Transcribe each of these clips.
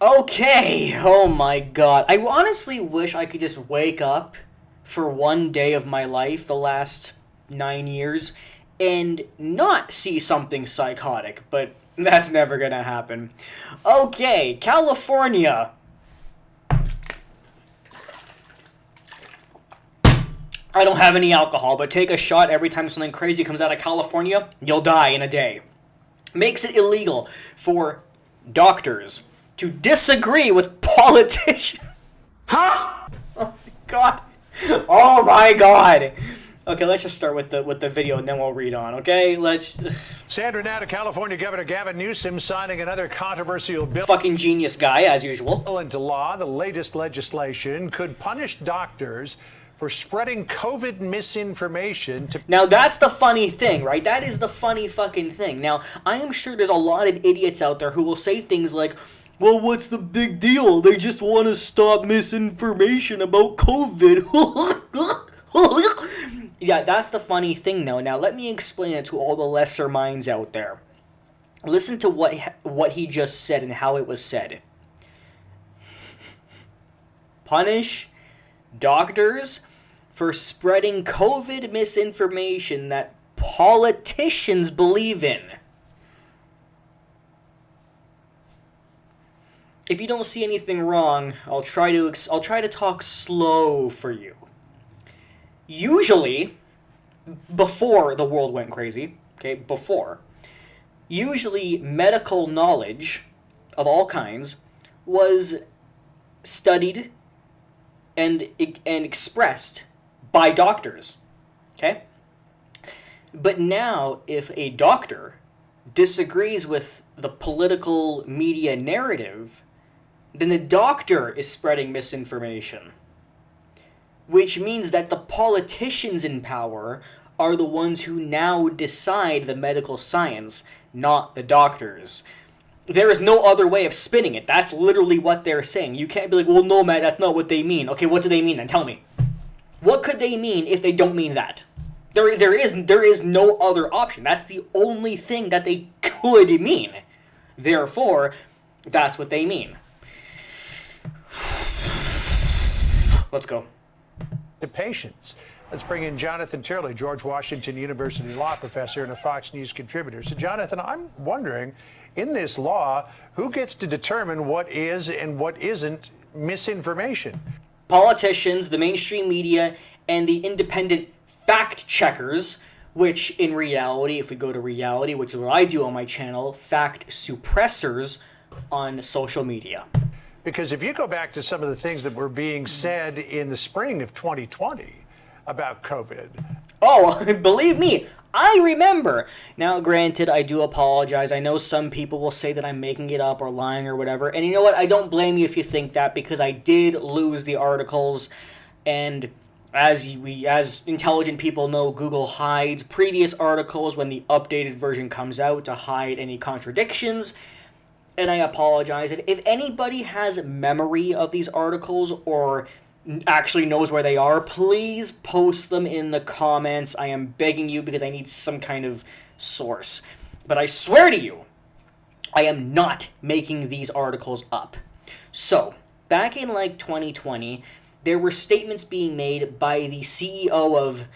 Okay, oh my god. I honestly wish I could just wake up for one day of my life, the last 9 years, and not see something psychotic, but that's never gonna happen. Okay, California. I don't have any alcohol, but take a shot every time something crazy comes out of California, you'll die in a day. Makes it illegal for doctors to disagree with politicians. Huh? Oh my god. Oh my god. Okay, let's just start with the video and then we'll read on, okay? Let's Sandra, now to California Governor Gavin Newsom signing another controversial bill fucking genius guy as usual. into law. The latest legislation could punish doctors for spreading COVID misinformation to Now that's the funny thing, right? That is the funny fucking thing. Now, I am sure there's a lot of idiots out there who will say things like, well, what's the big deal? They just want to stop misinformation about COVID. Yeah, that's the funny thing, though. Now, let me explain it to all the lesser minds out there. Listen to what he just said and how it was said. Punish doctors for spreading COVID misinformation that politicians believe in. If you don't see anything wrong, I'll try to talk slow for you. Usually, before the world went crazy, usually medical knowledge of all kinds was studied and expressed by doctors, okay? But now, if a doctor disagrees with the political media narrative, then the doctor is spreading misinformation. Which means that the politicians in power are the ones who now decide the medical science, not the doctors. There is no other way of spinning it. That's literally what they're saying. You can't be like, well, no, Matt, that's not what they mean. Okay, what do they mean then? Tell me. What could they mean if they don't mean that? There is no other option. That's the only thing that they could mean. Therefore, that's what they mean. Let's go. to patients. Let's bring in Jonathan Turley, George Washington University law professor and a Fox News contributor. So, Jonathan, I'm wondering, in this law, who gets to determine what is and what isn't misinformation? Politicians, the mainstream media, and the independent fact checkers, which in reality, if we go to reality, which is what I do on my channel, fact suppressors on social media. Because if you go back to some of the things that were being said in the spring of 2020 about COVID. Oh, believe me, I remember. Now, granted, I do apologize. I know some people will say that I'm making it up or lying or whatever. And you know what? I don't blame you if you think that, because I did lose the articles. And as intelligent people know, Google hides previous articles when the updated version comes out to hide any contradictions. And I apologize. If anybody has memory of these articles or actually knows where they are, please post them in the comments. I am begging you, because I need some kind of source. But I swear to you, I am not making these articles up. So, back in like 2020, there were statements being made by the CEO of,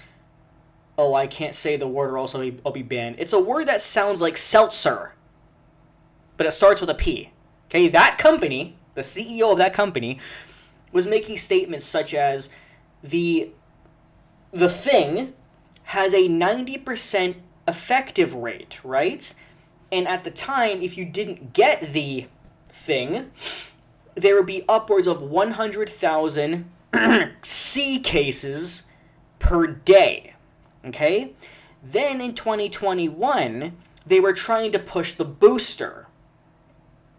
oh, I can't say the word or else I'll be banned. It's a word that sounds like seltzer, but it starts with a P. Okay, that company, the CEO of that company, was making statements such as the thing has a 90% effective rate, right? And at the time, if you didn't get the thing, there would be upwards of 100,000 C cases per day, okay? Then in 2021, they were trying to push the booster.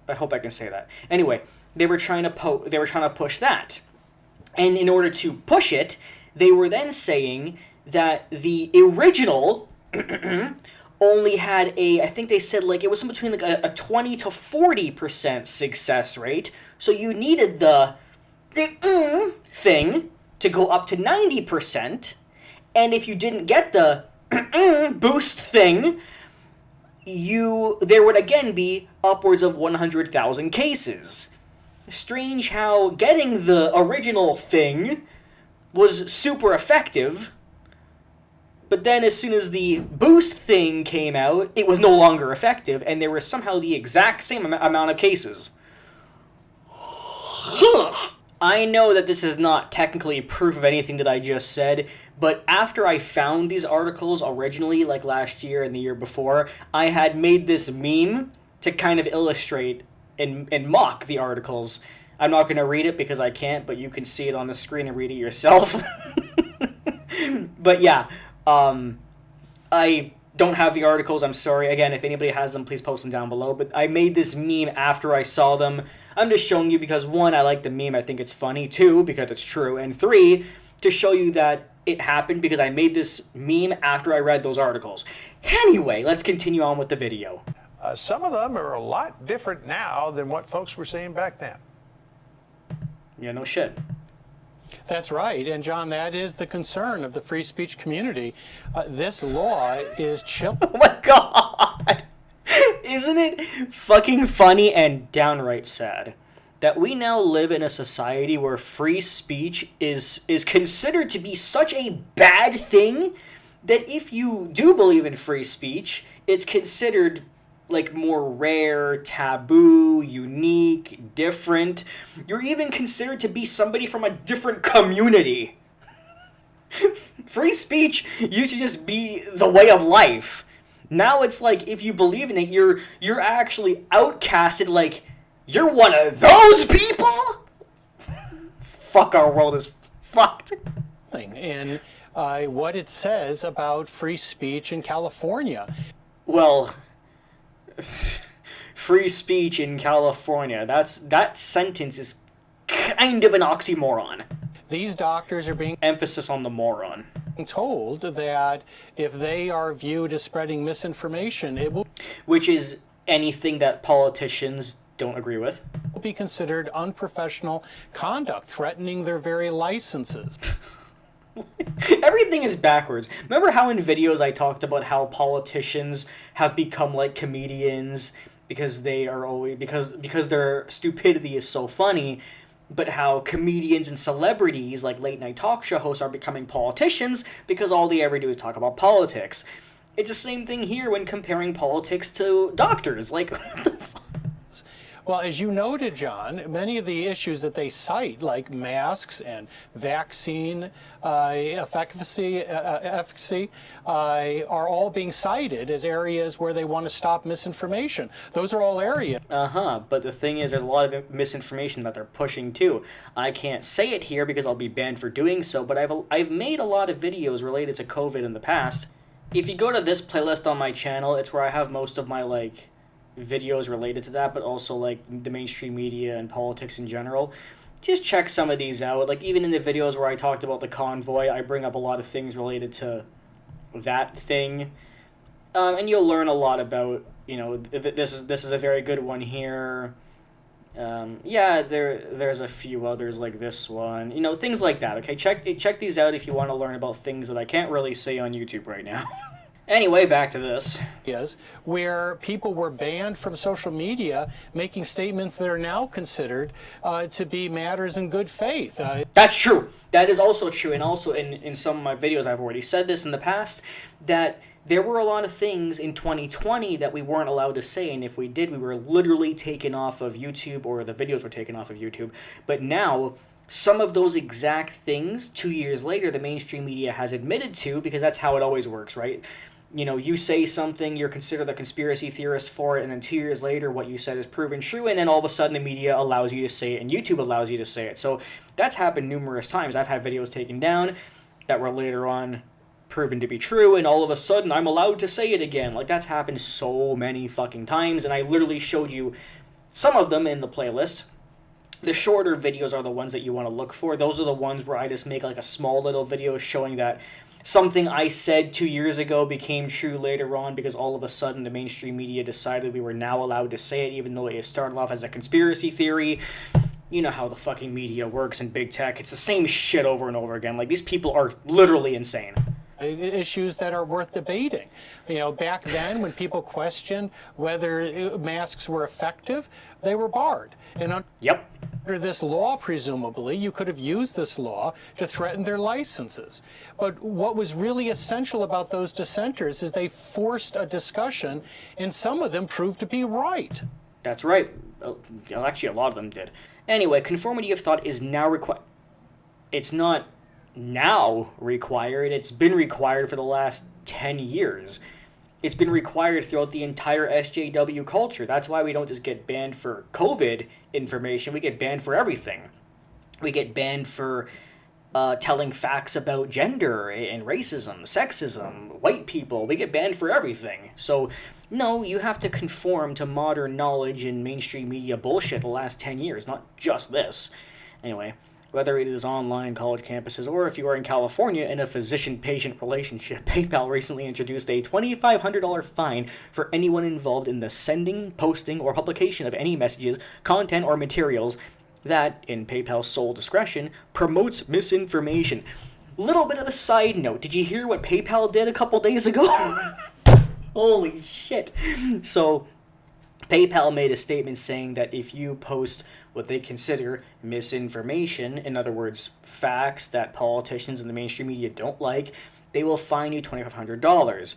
I hope I can say that. Anyway, they were trying to push that. And in order to push it, they were then saying that the original only had I think they said like it was in between like a 20 to 40% success rate. So you needed the thing to go up to 90%. And if you didn't get the boost thing, there would again be upwards of 100,000 cases. Strange how getting the original thing was super effective, but then as soon as the boost thing came out, it was no longer effective, and there were somehow the exact same amount of cases. I know that this is not technically proof of anything that I just said, but after I found these articles originally, like last year and the year before, I had made this meme to kind of illustrate and mock the articles. I'm not going to read it because I can't, but you can see it on the screen and read it yourself. But yeah, I don't have the articles, I'm sorry. Again, if anybody has them, please post them down below. But I made this meme after I saw them. I'm just showing you because, one, I like the meme, I think it's funny. Two, because it's true. And three, to show you that it happened because I made this meme after I read those articles. Anyway, let's continue on with the video. Some of them are a lot different now than what folks were saying back then. Yeah, no shit. That's right. And John, that is the concern of the free speech community. This law is chilling. Oh my god! Isn't it fucking funny and downright sad that we now live in a society where free speech is considered to be such a bad thing that if you do believe in free speech, it's considered like more rare, taboo, unique, different. You're even considered to be somebody from a different community. Free speech used to just be the way of life. Now it's like if you believe in it, you're actually outcasted, like you're one of those people? Fuck, our world is fucked. And what it says about free speech in California. Well, free speech in California, that sentence is kind of an oxymoron. These doctors are being Emphasis on the moron. told that if they are viewed as spreading misinformation, it will Which is anything that politicians don't agree with. be considered unprofessional conduct, threatening their very licenses. Everything is backwards. Remember how in videos I talked about how politicians have become like comedians because they are always because their stupidity is so funny, but how comedians and celebrities like late night talk show hosts are becoming politicians because all they ever do is talk about politics. It's the same thing here when comparing politics to doctors. Like, what the fuck? Well, as you noted, John, many of the issues that they cite, like masks and vaccine efficacy, are all being cited as areas where they want to stop misinformation. Those are all areas. But the thing is, there's a lot of misinformation that they're pushing too. I can't say it here because I'll be banned for doing so, but I've made a lot of videos related to COVID in the past. If you go to this playlist on my channel, it's where I have most of my, like, videos related to that, but also like the mainstream media and politics in general. Just check some of these out. Like even in the videos where I talked about the convoy, I bring up a lot of things related to that thing, and you'll learn a lot about, you know, this is a very good one here. Yeah, there's a few others like this one, you know, things like that. Okay, check these out if you want to learn about things that I can't really say on YouTube right now. Anyway, back to this. Where people were banned from social media making statements that are now considered to be matters in good faith. That's true. That is also true. And also in some of my videos, I've already said this in the past, that there were a lot of things in 2020 that we weren't allowed to say. And if we did, we were literally taken off of YouTube, or the videos were taken off of YouTube. But now, some of those exact things, 2 years later, the mainstream media has admitted to, because that's how it always works, right? You know, you say something, you're considered a conspiracy theorist for it, and then 2 years later, what you said is proven true, and then all of a sudden the media allows you to say it, and YouTube allows you to say it. So that's happened numerous times. I've had videos taken down that were later on proven to be true, and all of a sudden I'm allowed to say it again. Like, that's happened so many fucking times, and I literally showed you some of them in the playlist. The shorter videos are the ones that you want to look for. Those are the ones where I just make like a small little video showing that something I said 2 years ago became true later on because all of a sudden the mainstream media decided we were now allowed to say it, even though it started off as a conspiracy theory. You know how the fucking media works in big tech. It's the same shit over and over again. Like, these people are literally insane. Issues that are worth debating. You know, back then when people questioned whether masks were effective, they were barred. And Yep. Under this law, presumably, you could have used this law to threaten their licenses. But what was really essential about those dissenters is they forced a discussion, and some of them proved to be right. That's right. Actually, a lot of them did. Anyway, conformity of thought is now required. It's not now required. It's been required for the last 10 years. It's been required throughout the entire SJW culture. That's why we don't just get banned for COVID information. We get banned for everything. We get banned for telling facts about gender and racism, sexism, white people. We get banned for everything. So, no, you have to conform to modern knowledge and mainstream media bullshit the last 10 years, not just this. Anyway, whether it is online college campuses or if you are in California in a physician-patient relationship, PayPal recently introduced a $2,500 fine for anyone involved in the sending, posting, or publication of any messages, content, or materials that, in PayPal's sole discretion, promotes misinformation. Little bit of a side note, did you hear what PayPal did a couple days ago? Holy shit. So, PayPal made a statement saying that if you post what they consider misinformation, in other words, facts that politicians and the mainstream media don't like, they will fine you $2,500.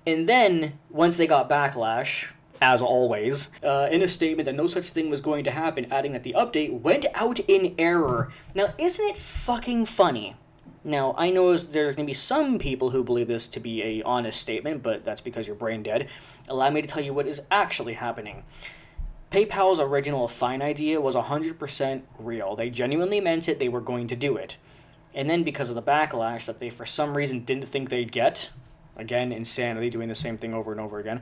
And then, once they got backlash, as always, in a statement that no such thing was going to happen, adding that the update went out in error. Now, isn't it fucking funny? Now, I know there's going to be some people who believe this to be a honest statement, but that's because you're brain dead. Allow me to tell you what is actually happening. PayPal's original fine idea was 100% real. They genuinely meant it. They were going to do it. And then because of the backlash that they for some reason didn't think they'd get, again, insanity, doing the same thing over and over again,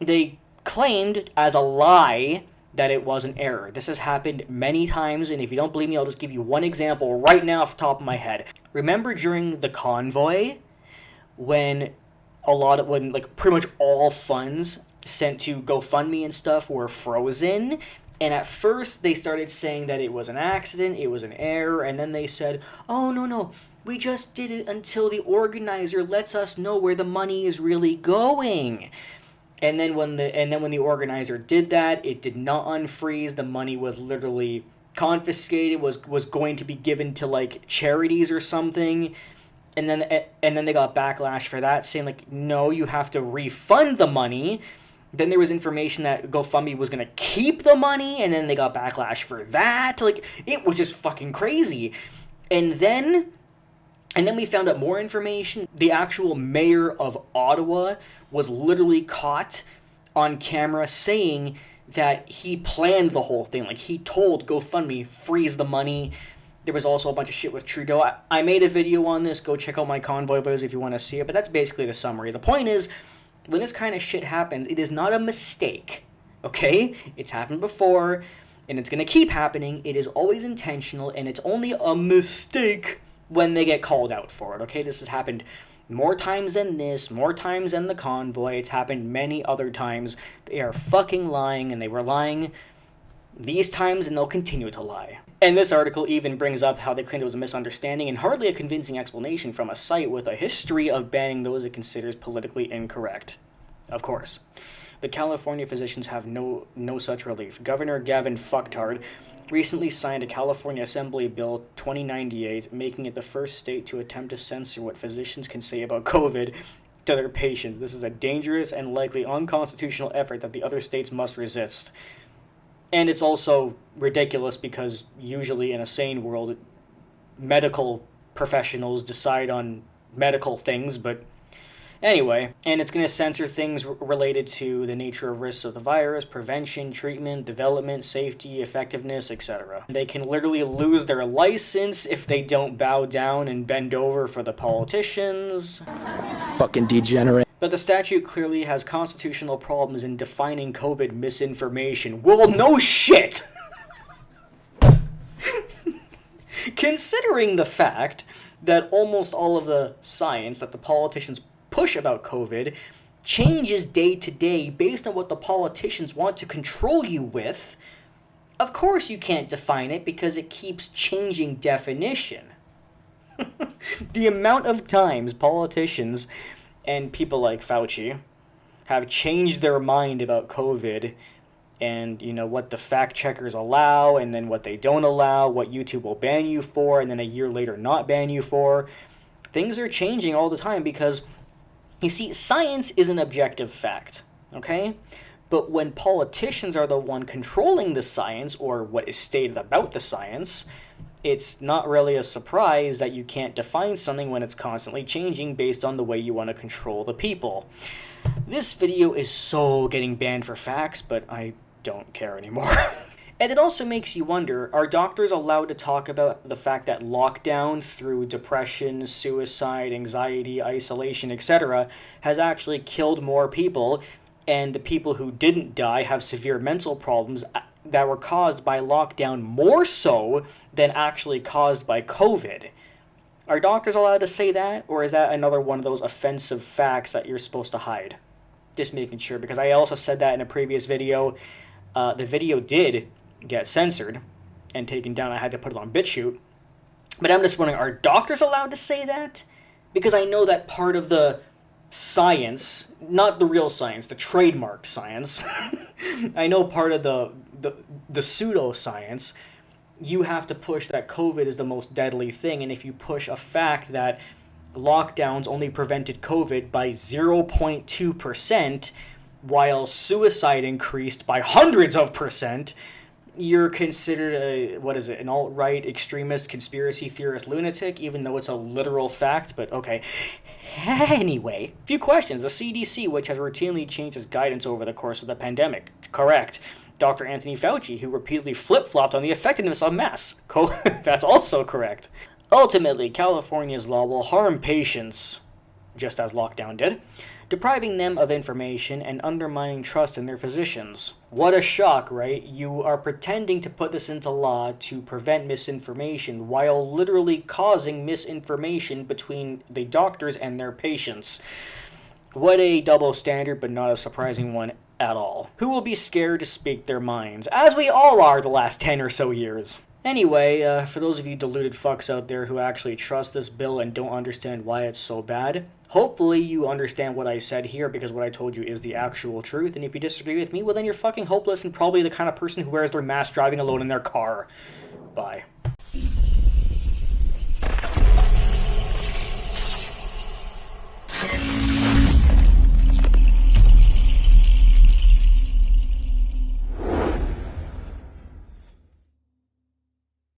they claimed as a lie that it was an error. This has happened many times, and if you don't believe me, I'll just give you one example right now off the top of my head. Remember during the convoy when pretty much all funds sent to GoFundMe and stuff were frozen? And at first they started saying that it was an accident, it was an error, and then they said, oh, no, we just did it until the organizer lets us know where the money is really going. And then when the organizer did that, it did not unfreeze. The money was literally confiscated, was going to be given to like charities or something. And then they got backlash for that, saying like, no, you have to refund the money. Then there was information that GoFundMe was going to keep the money, and then they got backlash for that. Like, it was just fucking crazy. And then we found out more information. The actual mayor of Ottawa was literally caught on camera saying that he planned the whole thing. Like, he told GoFundMe, freeze the money. There was also a bunch of shit with Trudeau. I made a video on this. Go check out my convoy videos if you want to see it. But that's basically the summary. The point is, when this kind of shit happens, it is not a mistake. Okay? It's happened before, and it's going to keep happening. It is always intentional, and it's only a mistake when they get called out for it. Okay? This has happened more times than this, more times than the convoy. It's happened many other times. They are fucking lying, and they were lying these times, and they'll continue to lie. And this article even brings up how they claimed it was a misunderstanding and hardly a convincing explanation from a site with a history of banning those it considers politically incorrect. Of course. But California physicians have no such relief. Governor Gavin Fucktard recently signed a California Assembly Bill 2098, making it the first state to attempt to censor what physicians can say about COVID to their patients. This is a dangerous and likely unconstitutional effort that the other states must resist. And it's also ridiculous because usually in a sane world, medical professionals decide on medical things, but anyway, and it's going to censor things related to the nature of risks of the virus, prevention, treatment, development, safety, effectiveness, etc. They can literally lose their license if they don't bow down and bend over for the politicians. Fucking degenerate. But the statute clearly has constitutional problems in defining COVID misinformation. Well, no shit! Considering the fact that almost all of the science that the politicians push about COVID changes day to day based on what the politicians want to control you with, of course you can't define it because it keeps changing definition. The amount of times politicians and people like Fauci have changed their mind about COVID and what the fact checkers allow and then what they don't allow, what YouTube will ban you for and then a year later not ban you for. Things are changing all the time because, you see, science is an objective fact, okay? But when politicians are the one controlling the science or what is stated about the science, it's not really a surprise that you can't define something when it's constantly changing based on the way you want to control the people. This video is so getting banned for facts, but I don't care anymore. And it also makes you wonder, are doctors allowed to talk about the fact that lockdown through depression, suicide, anxiety, isolation, etc. has actually killed more people, and the people who didn't die have severe mental problems that were caused by lockdown more so than actually caused by COVID? Are doctors allowed to say that, or is that another one of those offensive facts that you're supposed to hide? Just making sure, because I also said that in a previous video. The video did get censored and taken down. I had to put it on BitChute. But I'm just wondering, are doctors allowed to say that? Because I know that part of the science, not the real science, the trademarked science, I know part of the pseudoscience, you have to push that COVID is the most deadly thing. And if you push a fact that lockdowns only prevented COVID by 0.2%, while suicide increased by hundreds of percent, you're considered an alt-right extremist conspiracy theorist lunatic, even though it's a literal fact, but okay. Anyway, few questions. The CDC, which has routinely changed its guidance over the course of the pandemic. Correct. Dr. Anthony Fauci, who repeatedly flip-flopped on the effectiveness of masks. That's also correct. Ultimately, California's law will harm patients, just as lockdown did, depriving them of information and undermining trust in their physicians. What a shock, right? You are pretending to put this into law to prevent misinformation while literally causing misinformation between the doctors and their patients. What a double standard, but not a surprising one at all. Who will be scared to speak their minds, as we all are the last 10 or so years. Anyway, for those of you deluded fucks out there who actually trust this bill and don't understand why it's so bad, hopefully you understand what I said here, because what I told you is the actual truth, and if you disagree with me, well then you're fucking hopeless and probably the kind of person who wears their mask driving alone in their car. Bye.